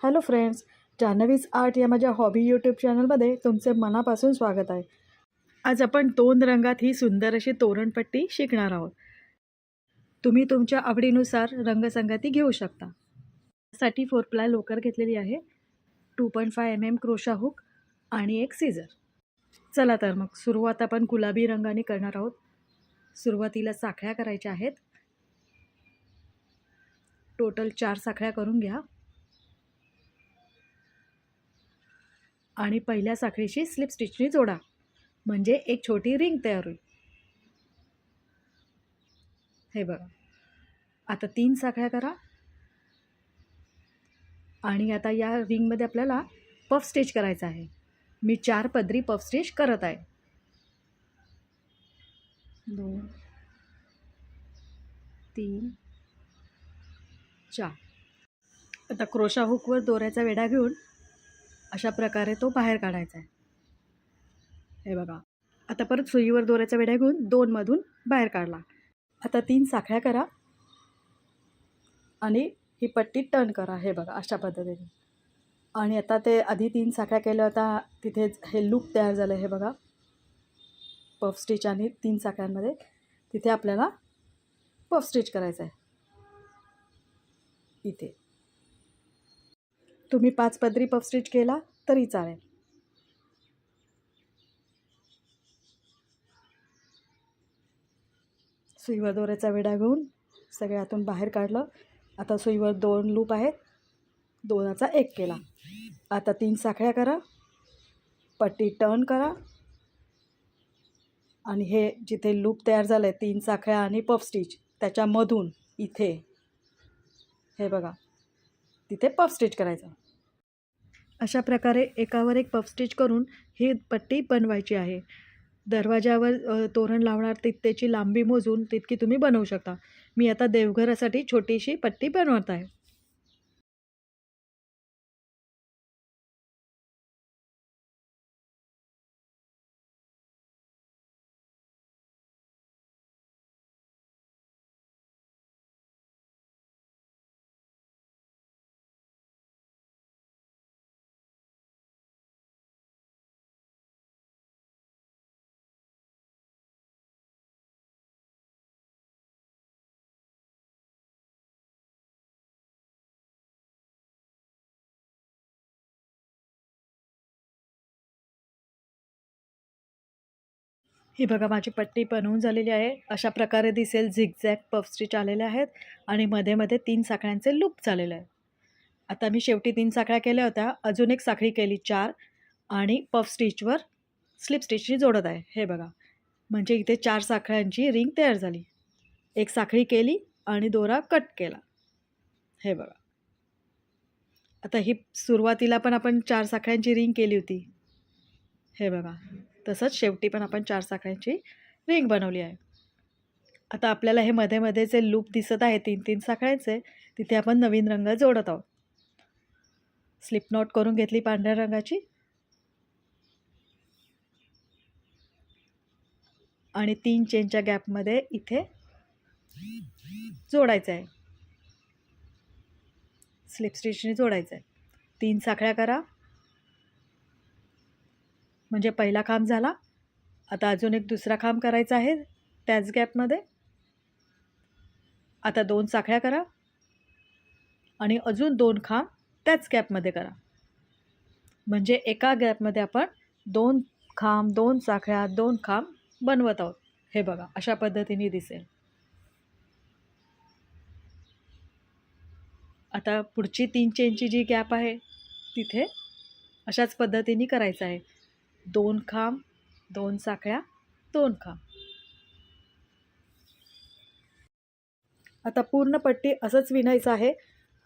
Hello friends, जान्हवीज art या माझ्या hobby YouTube चॅनलमध्ये तुमचे मनापासून स्वागत आहे. आज आपण 2 रंगात ही सुंदर अशी तोरणपट्टी शिकणार आहोत. तुम्ही तुमच्या आवडीनुसार रंगसंगती घेऊ शकता. त्यासाठी 4 प्लाय लोकर घेतलेली आहे, 2.5 mm क्रोशा हुक आणि एक सीझर. चला तर मग सुरुवात आपण गुलाबी रंगाने करणार आहोत. सुरुवातीला साखळ्या करायच्या आहेत. टोटल 4 साखळ्या करून घ्या आणि पहिल्या साखळीशी स्लिप स्टिचने जोडा, म्हणजे एक छोटी रिंग तयार होईल. हे बघा. आता 3 साखळ्या करा आणि आता या रिंगमध्ये आपल्याला पफ स्टिच करायचं आहे. मी 4 पदरी पफ स्टिच करत आहे. 2 3 4. आता क्रोशा हुकवर दोऱ्याचा वेढा घेऊन अशा प्रकारे तो बाहेर काढायचा आहे. हे बघा. आता परत सुईवर दोऱ्याचा वेढा घेऊन 2 मधून बाहेर काढला. आता 3 साखळ्या करा आणि ही पट्टी टर्न करा. हे बघा अशा पद्धतीने. आणि आता ते आधी 3 साखळ्या केल्या होत्या, तिथे हे लूप तयार झालं. हे बघा, पफ स्टिच आणि 3 साखळ्यांमध्ये तिथे आपल्याला पफ स्टिच करायचं आहे. इथे तुम्ही 5 पदरी पफ स्टिच केला तरी चालेल. सुईवर दोऱ्याचा विडा घेऊन सगळ्या आतून बाहेर काढलं. आता सुईवर 2 लूप आहेत, 2चा 1 केला. आता 3 साखळ्या करा, पट्टी टर्न करा आणि हे जिथे लूप तयार झालं आहे 3 साखळ्या आणि पफ स्टिच त्याच्यामधून इथे हे बघा, तिथे पफ स्टिच करायचं. अशा प्रकारे एकावर एक पफ स्टिच करून ही पट्टी बनवायची आहे. दरवाजावर तोरण लावणार त्याची लांबी मोजून तितकी तुम्ही बनवू शकता. मी आता देवघरासाठी छोटीशी पट्टी बनवत आहे. ही बघा, माझी पट्टी बनवून झालेली आहे. अशा प्रकारे दिसेल. झिगझॅग पफ स्टिच आलेले आहेत आणि मध्ये मध्ये 3 साखळ्यांचे लूप झालेले आहे. आता मी शेवटी 3 साखळ्या केल्या होत्या, अजून एक साखळी केली 4 आणि पफ स्टिचवर स्लिप स्टिचनी जोडत आहे. हे बघा, म्हणजे इथे 4 साखळ्यांची रिंग तयार झाली. एक साखळी केली आणि दोरा कट केला. हे बघा. आता ही सुरुवातीला पण आपण 4 साखळ्यांची रिंग केली होती. हे बघा, तसंच शेवटी पण आपण 4 साखळ्यांची रिंग बनवली आहे. आता आपल्याला हे मध्ये मध्ये जे लूप दिसत आहे 3-3 साखळ्यांचे, तिथे आपण नवीन रंग जोडत आहोत. स्लिप नॉट करून घेतली पांढऱ्या रंगाची आणि 3 चेनच्या गॅपमध्ये इथे जोडायचं आहे. स्लिप स्टिचने जोडायचं आहे. 3 साखळ्या करा, म्हणजे पहिला खांब झाला. आता अजून एक दुसरा खांब करायचा आहे त्याच गॅपमध्ये. आता 2 साखळ्या करा आणि अजून 2 खांब त्याच गॅपमध्ये करा, म्हणजे एका गॅपमध्ये आपण 2 खांब, 2 साखळ्या, 2 खांब बनवत आहोत. हे बघा, अशा पद्धतीने दिसेल. आता पुढची 3 चेनची जी गॅप आहे तिथे अशाच पद्धतीने करायचं आहे. 2 खांब, 2 साखळ्या, 2 खांब. आता पूर्ण पट्टी असंच विणायचं आहे.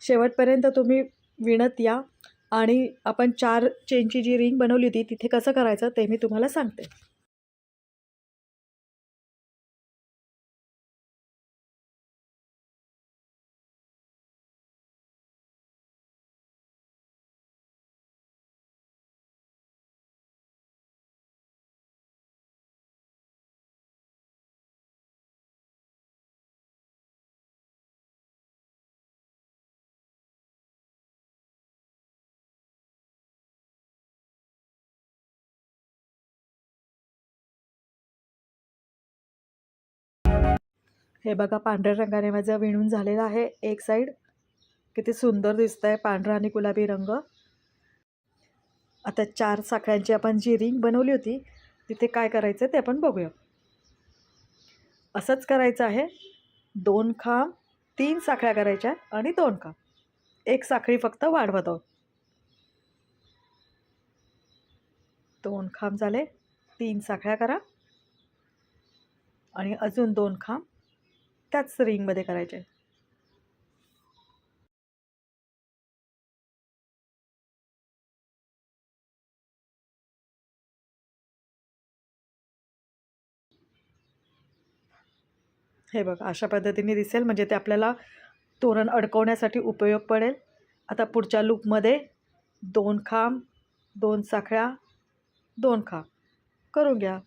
शेवटपर्यंत तुम्ही विणत या आणि आपण 4 चेनची जी रिंग बनवली होती तिथे कसं करायचं ते मी तुम्हाला सांगते. हे बघा पांढऱ्या रंगाने माझं विणून झालेलं आहे एक साईड. किती सुंदर दिसतंय पांढरा आणि गुलाबी रंग. आता 4 साखळ्यांची आपण जी रिंग बनवली होती तिथे काय करायचं ते आपण बघूया. असंच करायचं आहे. 2 खांब, 3 साखळ्या करायच्या आणि 2 खांब. एक साखळी फक्त वाढवत आहोत. 2 खांब झाले, 3 साखळ्या करा आणि अजून 2 खांब त्याच रिंगमध्ये करायचे. हे बघा अशा पद्धतीने दिसेल, म्हणजे ते आपल्याला तोरण अडकवण्यासाठी उपयोग पडेल. आता पुढच्या लूपमध्ये 2 खांब, 2 साखळ्या, 2 खांब करून घ्या.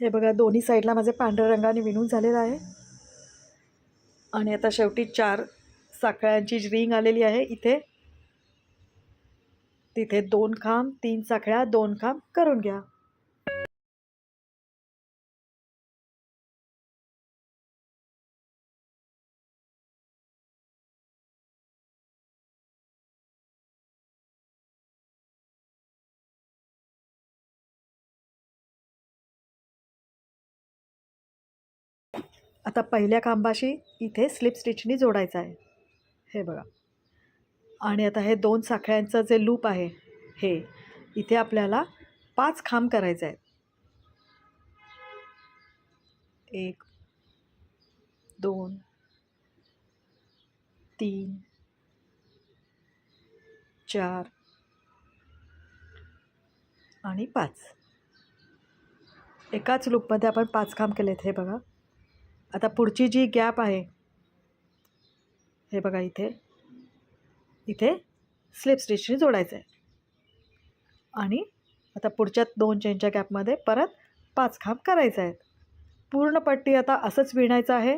हे बघा दोन्ही साईडला माझे पांढऱ्या रंगाने विणून झालेलं आहे. आणि आता शेवटी 4 साखळ्यांची रिंग आलेली आहे इथे. तिथे 2 खांब, 3 साखळ्या, 2 खांब करून घ्या. आता पहिल्या खांबाशी इथे स्लिप स्टिचनी जोडायचं आहे. हे बघा. आणि आता हे 2 साखळ्यांचं जे लूप आहे हे इथे आपल्याला 5 खांब करायचे आहेत. 1 2 3 4 आणि 5. एकाच लूपमध्ये आपण 5 खांब केलेत. हे बघा. आता पुढची जी गॅप आहे हे बघा इथे इथे स्लिप स्टिचनी जोडायचं आहे. आणि आता पुढच्या 2 चेनच्या गॅपमध्ये परत 5 खांब करायचे आहेत. पूर्ण पट्टी आता असंच विणायचं आहे.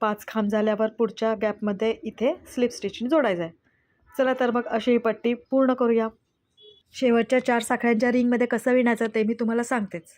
पाच खांब झाल्यावर पुढच्या गॅपमध्ये इथे स्लिप स्टिचनी जोडायचं आहे. चला तर मग अशी ही पट्टी पूर्ण करूया. शेवटच्या 4 साखळ्यांच्या रिंगमध्ये कसं विणायचं ते मी तुम्हाला सांगतेच.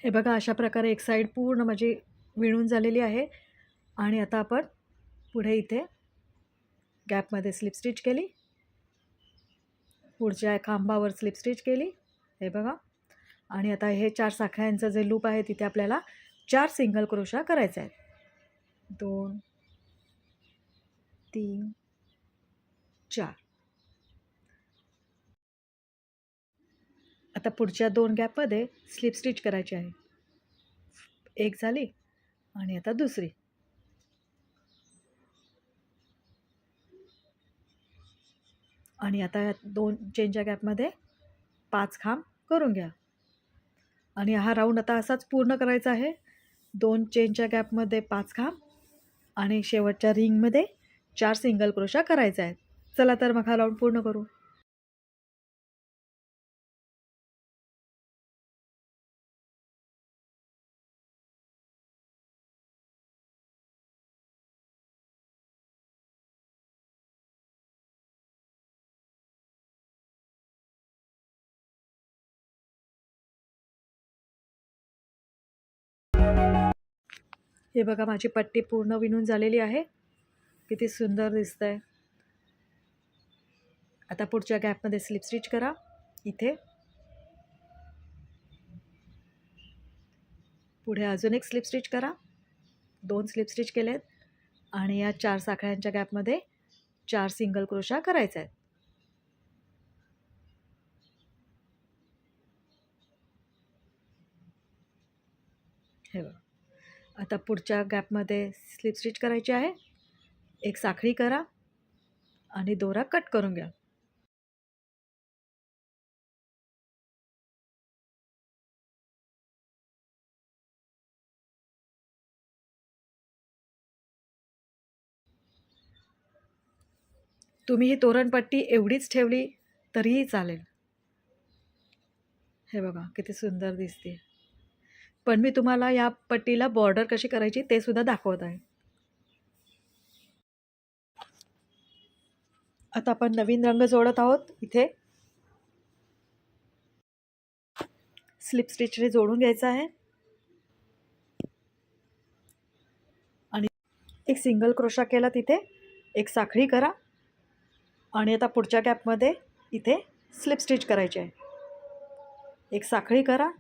हे बघा अशा प्रकारे एक साईड पूर्ण माझी विणून झालेली आहे. आणि आता आपण पुढे इथे गॅपमध्ये स्लिप स्टिच केली, पुढच्या खांबावर स्लिप स्टिच केली. हे बघा. आणि आता हे 4 साखळ्यांचं जे लूप आहे तिथे आपल्याला 4 सिंगल क्रोशा करायचा आहे. 2 3 4. आता पुढच्या 2 गॅपमध्ये स्लिप स्टिच करायची आहे. एक झाली आणि आता दुसरी. आणि आता या 2 चेनच्या गॅपमध्ये 5 खांब करून घ्या आणि हा राऊंड आता असाच पूर्ण करायचा आहे. 2 चेनच्या गॅपमध्ये 5 खांब आणि शेवटच्या रिंगमध्ये 4 सिंगल क्रोशा करायचा आहे. चला तर मग हा राऊंड पूर्ण करू. हे बघा माझी पट्टी पूर्ण विणून झालेली आहे. किती सुंदर दिसतंय. आता पुढच्या गॅपमध्ये स्लिप स्टिच करा. इथे पुढे अजून एक स्लिप स्टिच करा. 2 स्लिप स्टिच केलेत आणि या 4 साखळ्यांच्या गॅपमध्ये 4 सिंगल क्रोशा करायचा आहे. हे बघा. आता पुढच्या गॅपमध्ये स्लिप स्टिच करायची आहे. एक साखळी करा आणि दोरा कट करून घ्या. तुम्ही ही तोरणपट्टी एवढीच ठेवली तरीही चालेल. हे बघा किती सुंदर दिसते. पण मी तुम्हाला या पट्टीला बॉर्डर कशी करायची ते सुद्धा दाखवत आहे. आता आपण नवीन रंग जोडत आहोत. इथे स्लिप स्टिचने जोडून घ्यायचं आहे आणि एक सिंगल क्रोशा केला. तिथे एक साखळी करा आणि आता पुढच्या गॅपमध्ये इथे स्लिप स्टिच करायची आहे. एक साखळी करा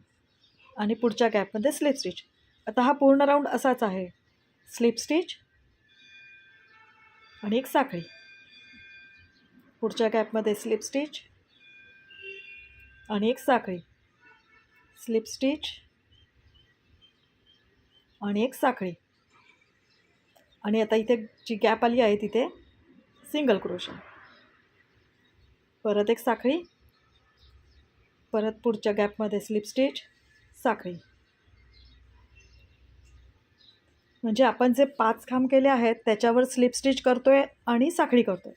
आणि पुढच्या गॅपमध्ये स्लिप स्टिच. आता हा पूर्ण राऊंड असाच आहे. स्लिप स्टिच आणि एक साखळी. पुढच्या गॅपमध्ये स्लिप स्टिच आणि एक साखळी. स्लिप स्टिच आणि एक साखळी. आणि आता इथे जी गॅप आली आहे तिथे सिंगल क्रोशा. परत एक साखळी. परत पुढच्या गॅपमध्ये स्लिप स्टिच, साखळी. म्हणजे आपण जे 5 खांब केले आहेत त्याच्यावर स्लिप स्टिच करतोय आणि साखळी करतोय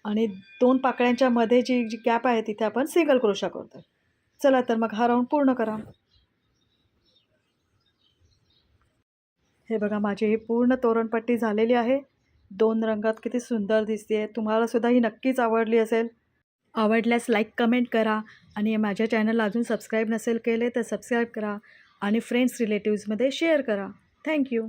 आणि 2 पाकळ्यांच्या मध्ये जी गॅप आहे तिथे आपण सिंगल क्रोशा करतोय. चला तर मग हा राऊंड पूर्ण करा. हे बघा माझी ही पूर्ण तोरणपट्टी झालेली आहे. 2 रंगात किती सुंदर दिसते. तुम्हाला सुद्धा ही नक्कीच आवडली असेल. आवडल्यास लाईक कमेंट करा आणि माझ्या चॅनलला अजून सबस्क्राईब नसेल केले तर सबस्क्राईब करा आणि फ्रेंड्स रिलेटिव्समध्ये शेअर करा. थँक्यू.